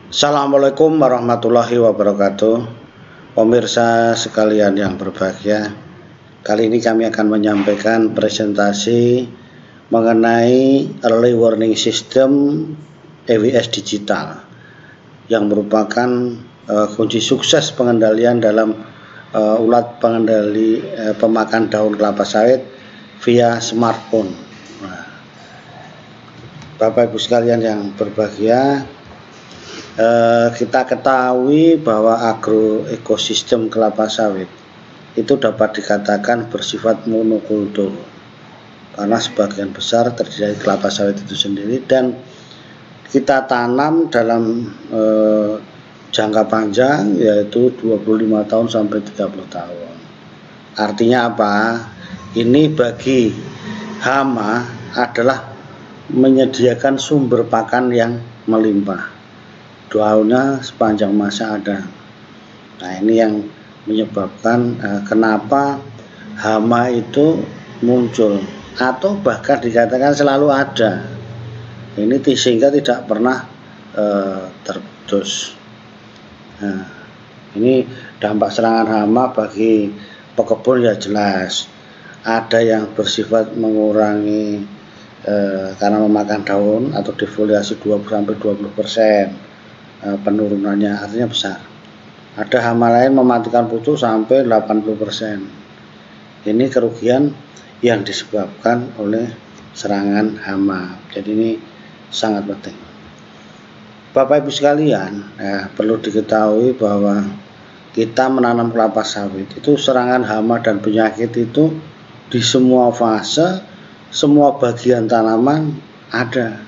Assalamualaikum warahmatullahi wabarakatuh. Pemirsa sekalian yang berbahagia, kali ini kami akan menyampaikan presentasi mengenai Early Warning System EWS Digital yang merupakan kunci sukses pengendalian dalam ulat pengendali pemakan daun kelapa sawit via smartphone. Bapak Ibu sekalian yang berbahagia, kita ketahui bahwa agroekosistem kelapa sawit itu dapat dikatakan bersifat monokultur karena sebagian besar terdiri dari kelapa sawit itu sendiri, dan kita tanam dalam jangka panjang, yaitu 25 tahun sampai 30 tahun. Artinya apa? Ini bagi hama adalah menyediakan sumber pakan yang melimpah. Daunnya sepanjang masa ada. Nah, ini yang menyebabkan kenapa hama itu muncul atau bahkan dikatakan selalu ada. Ini sehingga tidak pernah terputus. Nah, ini dampak serangan hama bagi pekebun ya jelas. Ada yang bersifat mengurangi karena memakan daun atau defoliasi 20-20%. Penurunannya artinya besar. Ada hama lain mematikan pucuk sampai 80%. Ini kerugian yang disebabkan oleh serangan hama. Jadi ini sangat penting. Bapak Ibu sekalian, perlu diketahui bahwa kita menanam kelapa sawit itu serangan hama dan penyakit itu di semua fase, semua bagian tanaman ada.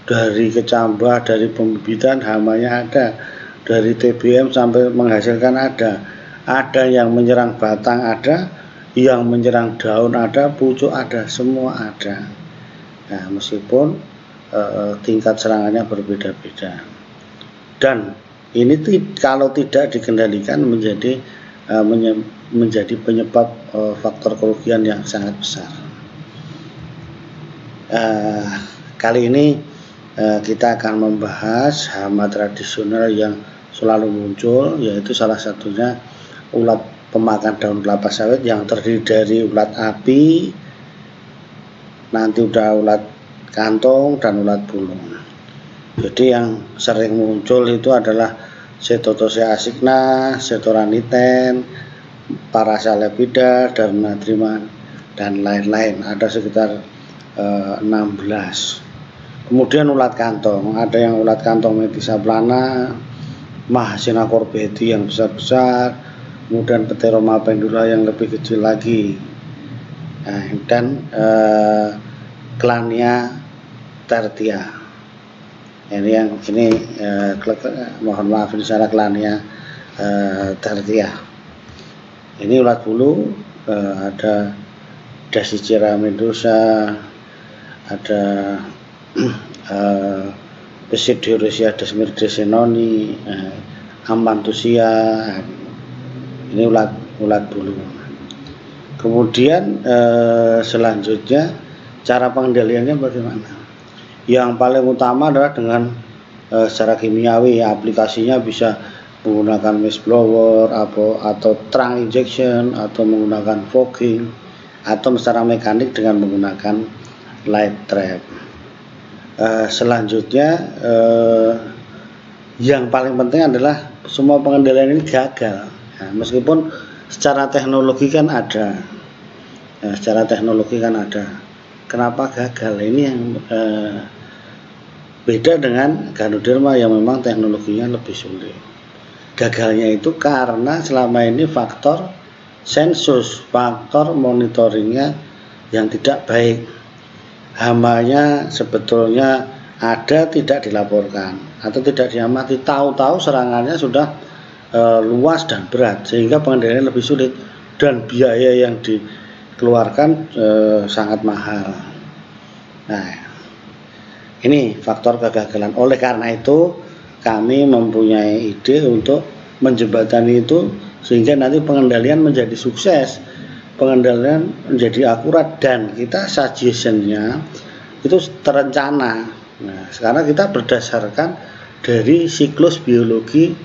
Dari kecambah, dari pembibitan hamanya ada, dari TBM sampai menghasilkan ada yang menyerang batang ada, yang menyerang daun ada, pucuk ada, semua ada. Nah, meskipun tingkat serangannya berbeda-beda, dan ini kalau tidak dikendalikan menjadi penyebab faktor kerugian yang sangat besar. Kali ini kita akan membahas hama tradisional yang selalu muncul, yaitu salah satunya ulat pemakan daun kelapa sawit yang terdiri dari ulat api, nanti udah ulat kantong dan ulat bulu. Jadi yang sering muncul itu adalah Setotosia asigna, Setoraniten, Parasalepida, Darmnatrima dan lain-lain. Ada sekitar 16. Kemudian ulat kantong, ada yang ulat kantong Metissaplana, Mahasina corbeti yang besar-besar, kemudian Pteroma pendula yang lebih kecil lagi, dan Clania tertia. Ini mohon maaf, ini salah, Clania tertia. Ini ulat bulu, ada Dasyicera medusa, ada Psidiorhizia desmirdesenoni, Amantusia. Ini ulat bulu. Kemudian selanjutnya cara pengendaliannya bagaimana? Yang paling utama adalah dengan secara kimiawi. Aplikasinya bisa menggunakan mist blower atau trunk injection, atau menggunakan fogging, atau secara mekanik dengan menggunakan light trap. Selanjutnya yang paling penting adalah semua pengendalian ini gagal. Nah, meskipun secara teknologi kan ada, kenapa gagal? Ini yang beda dengan Ganoderma yang memang teknologinya lebih sulit. Gagalnya itu karena selama ini faktor sensus, faktor monitoringnya yang tidak baik. Hamanya sebetulnya ada, tidak dilaporkan atau tidak diamati, tahu-tahu serangannya sudah luas dan berat sehingga pengendalian lebih sulit dan biaya yang dikeluarkan sangat mahal. Nah, ini faktor kegagalan. Oleh karena itu kami mempunyai ide untuk menjembatani itu sehingga nanti pengendalian menjadi sukses, pengendalian menjadi akurat, dan kita suggestionnya itu terencana. Nah, sekarang kita berdasarkan dari siklus biologi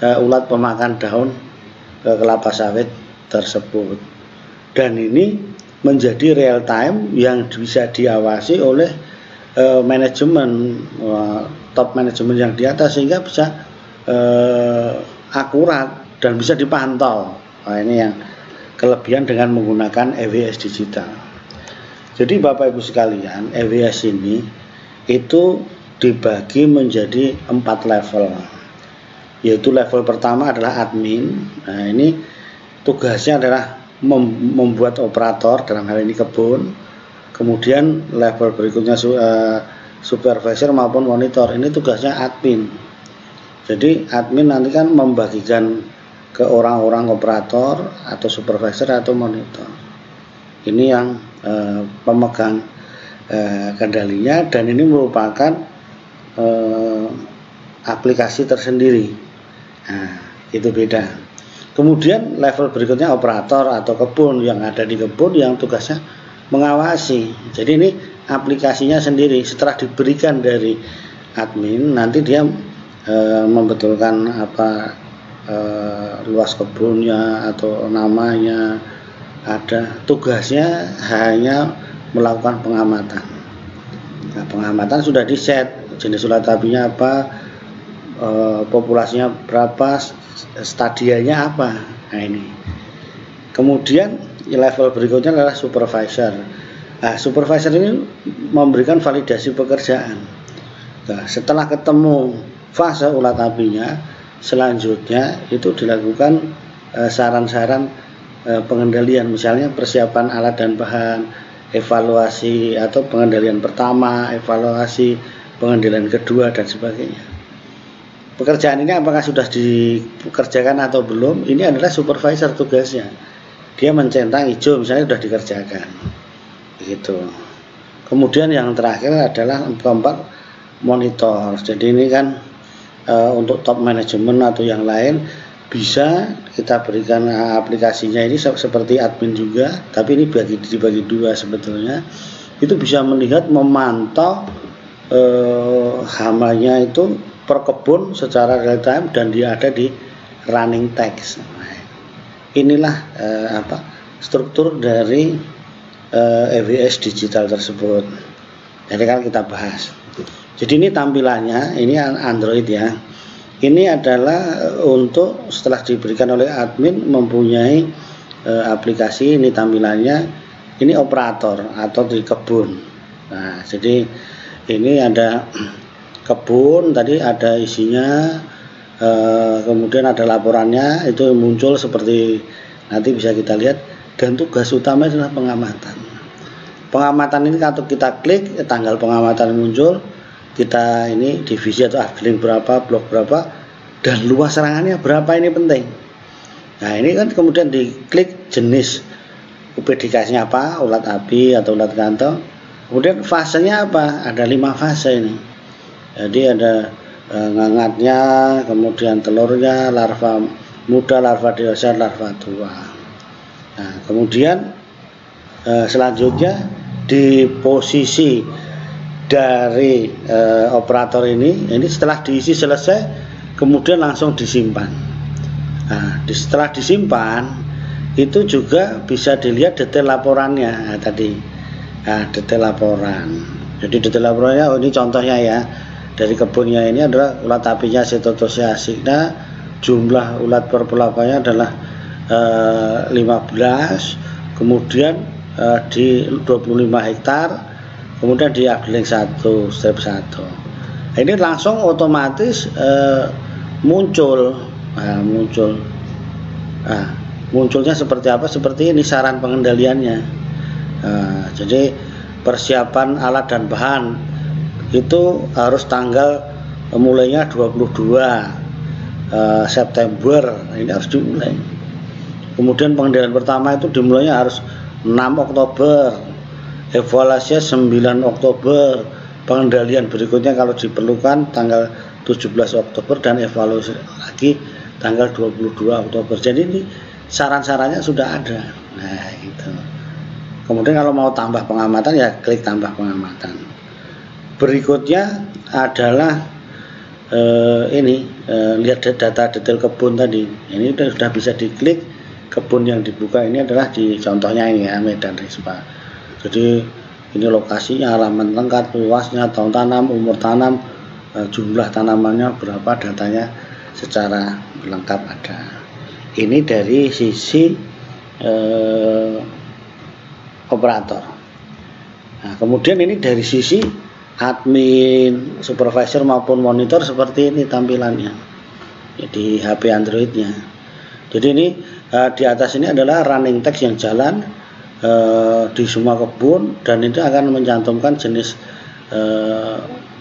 ulat pemakan daun kelapa sawit tersebut. Dan ini menjadi real time yang bisa diawasi oleh manajemen, top manajemen yang di atas, sehingga bisa akurat dan bisa dipantau. Nah, ini yang kelebihan dengan menggunakan EWS digital. Jadi Bapak Ibu sekalian, EWS ini itu dibagi menjadi 4 level, yaitu level pertama adalah admin. Nah, ini tugasnya adalah membuat operator, dalam hal ini kebun. Kemudian level berikutnya supervisor maupun monitor, ini tugasnya admin. Jadi admin nanti kan membagikan ke orang-orang operator atau supervisor atau monitor. Ini yang pemegang kendalinya, dan ini merupakan aplikasi tersendiri. Nah, itu beda. Kemudian level berikutnya operator atau kebun, yang ada di kebun yang tugasnya mengawasi. Jadi ini aplikasinya sendiri. Setelah diberikan dari admin, nanti dia membetulkan apa luas kebunnya atau namanya, ada tugasnya hanya melakukan pengamatan. Nah, pengamatan sudah di set, jenis ulat apinya apa, populasinya berapa, stadianya apa. Nah, ini kemudian level berikutnya adalah supervisor. Nah, supervisor ini memberikan validasi pekerjaan. Nah, setelah ketemu fase ulat apinya, selanjutnya itu dilakukan saran-saran pengendalian, misalnya persiapan alat dan bahan, evaluasi atau pengendalian pertama, evaluasi pengendalian kedua, dan sebagainya. Pekerjaan ini apakah sudah dikerjakan atau belum, ini adalah supervisor tugasnya. Dia mencentang hijau misalnya sudah dikerjakan, begitu. Kemudian yang terakhir adalah keempat, monitor. Jadi ini kan untuk top manajemen atau yang lain bisa kita berikan aplikasinya ini seperti admin juga, tapi ini dibagi dua sebetulnya. Itu bisa melihat, memantau hamanya itu per kebun secara real time, dan dia ada di running text. Nah, inilah struktur dari EWS digital tersebut. Jadi kan kita bahas. Jadi ini tampilannya, ini Android ya. Ini adalah untuk setelah diberikan oleh admin mempunyai aplikasi, ini tampilannya. Ini operator atau di kebun. Nah, jadi ini ada kebun, tadi ada isinya, kemudian ada laporannya, itu muncul seperti nanti bisa kita lihat. Dan tugas utama adalah pengamatan. Pengamatan ini kalau kita klik, tanggal pengamatan muncul, kita ini divisi atau afdeling berapa, blok berapa, dan luas serangannya berapa, ini penting. Nah, ini kan kemudian diklik jenis UPDK-nya apa, ulat api atau ulat kantong. Kemudian fasenya apa, ada 5 fase ini. Jadi ada ngangatnya, kemudian telurnya, larva muda, larva dewasa, larva tua. Nah, kemudian selanjutnya di posisi dari operator ini setelah diisi selesai, kemudian langsung disimpan. Nah, setelah disimpan itu juga bisa dilihat detail laporannya. Nah, tadi detail laporan. Jadi detail laporannya, ini contohnya ya, dari kebunnya ini adalah ulat apinya Cetotosia asigna, jumlah ulat per pelapanya adalah 15, kemudian di 25 hektar, kemudian di afdeling 1 step 1. Nah, ini langsung otomatis muncul. Munculnya seperti apa? Seperti ini saran pengendaliannya. Jadi persiapan alat dan bahan itu harus tanggal mulainya 22 September, ini harus dimulai. Kemudian pengendalian pertama itu dimulainya harus 6 Oktober, evaluasinya 9 Oktober, pengendalian berikutnya kalau diperlukan tanggal 17 Oktober, dan evaluasi lagi tanggal 22 Oktober. Jadi ini saran-sarannya sudah ada. Nah, itu. Kemudian kalau mau tambah pengamatan, ya klik tambah pengamatan. Berikutnya adalah lihat data detail kebun tadi. Ini sudah bisa diklik. Kebun yang dibuka ini adalah di contohnya ini ya, Medan Rispa. Jadi ini lokasinya, halaman lengkap, luasnya, tahun tanam, umur tanam, jumlah tanamannya berapa, datanya secara lengkap ada. Ini dari sisi operator. Nah, kemudian ini dari sisi admin, supervisor maupun monitor seperti ini tampilannya di HP Androidnya. Jadi ini di atas ini adalah running text yang jalan di semua kebun, dan itu akan mencantumkan jenis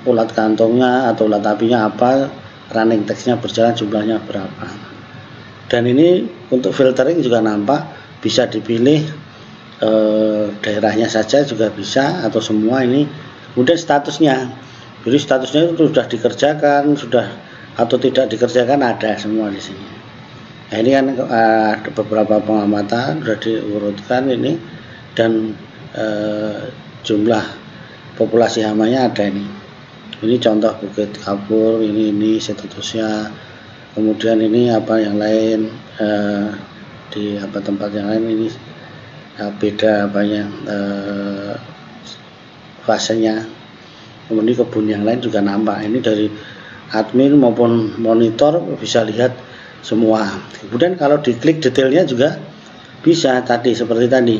ulat kantongnya atau ulat apinya apa, running textnya berjalan, jumlahnya berapa. Dan ini untuk filtering juga nampak, bisa dipilih daerahnya saja juga bisa, atau semua ini. Kemudian statusnya, jadi statusnya itu sudah dikerjakan, sudah atau tidak dikerjakan, ada semua di sini. Nah, ini kan ada beberapa pengamatan sudah diurutkan ini, dan jumlah populasi hamanya ada ini. Ini contoh Bukit Kapur, ini statusnya. Kemudian ini apa yang lain, di apa tempat yang lain ini beda banyak fasenya. Kemudian kebun yang lain juga nampak, ini dari admin maupun monitor bisa lihat semua. Kemudian kalau diklik detailnya juga bisa tadi seperti tadi,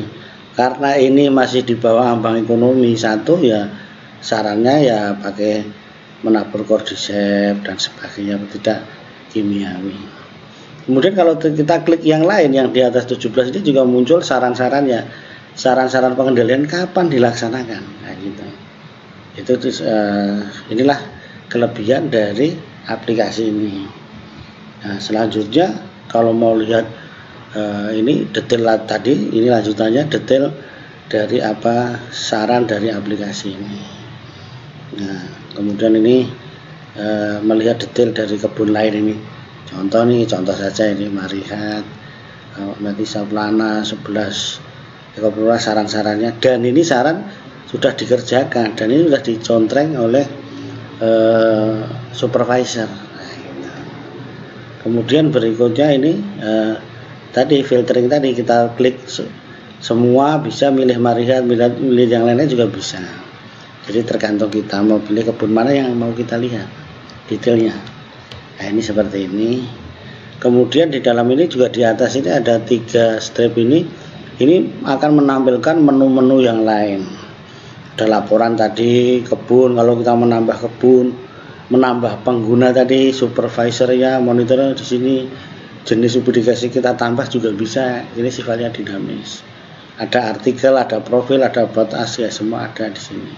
karena ini masih di bawah ambang ekonomi 1 ya, sarannya ya pakai menabur Cordyceps dan sebagainya, tidak kimiawi. Kemudian kalau kita klik yang lain yang di atas 17 ini juga muncul saran-sarannya, saran-saran pengendalian kapan dilaksanakan. Nah, gitu. Inilah kelebihan dari aplikasi ini. Nah, selanjutnya kalau mau lihat ini detail tadi, ini lanjutannya detail dari apa saran dari aplikasi ini. Nah, kemudian ini melihat detail dari kebun lain ini. Contoh saja ini, mari lihat Metisa Plana 11 ekopura saran-sarannya, dan ini saran sudah dikerjakan dan ini sudah dicontreng oleh supervisor. Nah, gitu. Kemudian berikutnya ini tadi filtering tadi, kita klik semua, bisa milih marihat, milih yang lainnya juga bisa. Jadi tergantung kita mau pilih kebun mana yang mau kita lihat detailnya. Nah, ini seperti ini. Kemudian di dalam ini juga di atas ini ada 3 strip ini akan menampilkan menu-menu yang lain. Ada laporan tadi kebun, kalau kita menambah kebun, menambah pengguna tadi, supervisornya, monitornya di sini, jenis publikasi kita tambah juga bisa. Ini sifatnya dinamis. Ada artikel, ada profil, ada about us, ya semua ada di sini.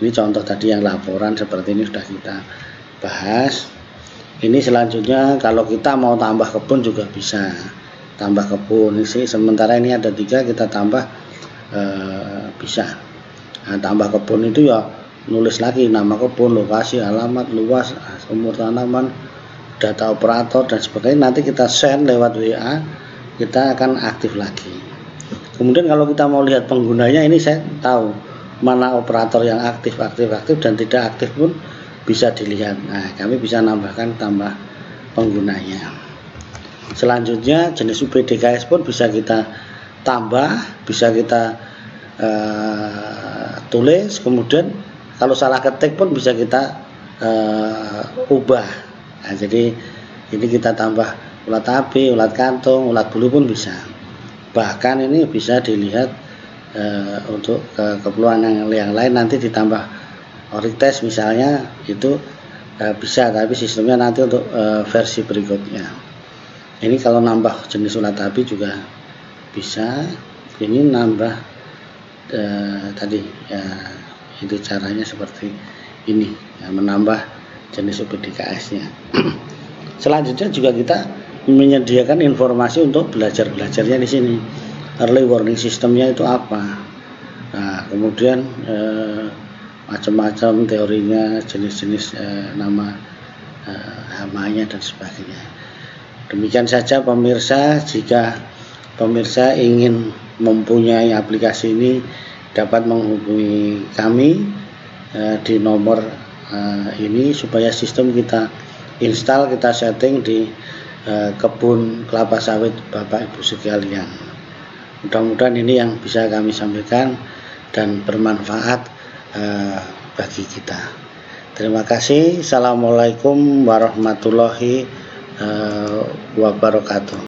Ini contoh tadi yang laporan seperti ini sudah kita bahas. Ini selanjutnya kalau kita mau tambah kebun juga bisa, tambah kebun. Ini sementara ini ada 3, kita tambah bisa. Nah, tambah kebun itu ya nulis lagi nama kebun, lokasi, alamat, luas, umur tanaman, data operator dan sebagainya. Nanti kita send lewat WA, kita akan aktif lagi. Kemudian kalau kita mau lihat penggunanya, ini saya tahu mana operator yang aktif dan tidak aktif pun bisa dilihat. Nah, kami bisa nambahkan tambah penggunanya. Selanjutnya jenis UPDKS pun bisa kita tambah, bisa kita tulis. Kemudian kalau salah ketik pun bisa kita ubah. Nah, jadi ini kita tambah ulat api, ulat kantung, ulat bulu pun bisa. Bahkan ini bisa dilihat untuk keperluan yang lain, nanti ditambah Orites misalnya, itu bisa, tapi sistemnya nanti untuk versi berikutnya. Ini kalau nambah jenis ulat api juga bisa. Ini nambah tadi ya, itu caranya seperti ini ya, menambah jenis UPDKS-nya. Selanjutnya juga kita menyediakan informasi untuk belajarnya di sini. Early warning sistemnya itu apa? Nah, kemudian macam-macam teorinya, jenis-jenis nama hamanya dan sebagainya. Demikian saja pemirsa. Jika pemirsa ingin mempunyai aplikasi ini, dapat menghubungi kami di nomor ini supaya sistem kita install, kita setting di kebun kelapa sawit Bapak Ibu sekalian. Mudah-mudahan ini yang bisa kami sampaikan dan bermanfaat bagi kita. Terima kasih. Assalamualaikum warahmatullahi wabarakatuh.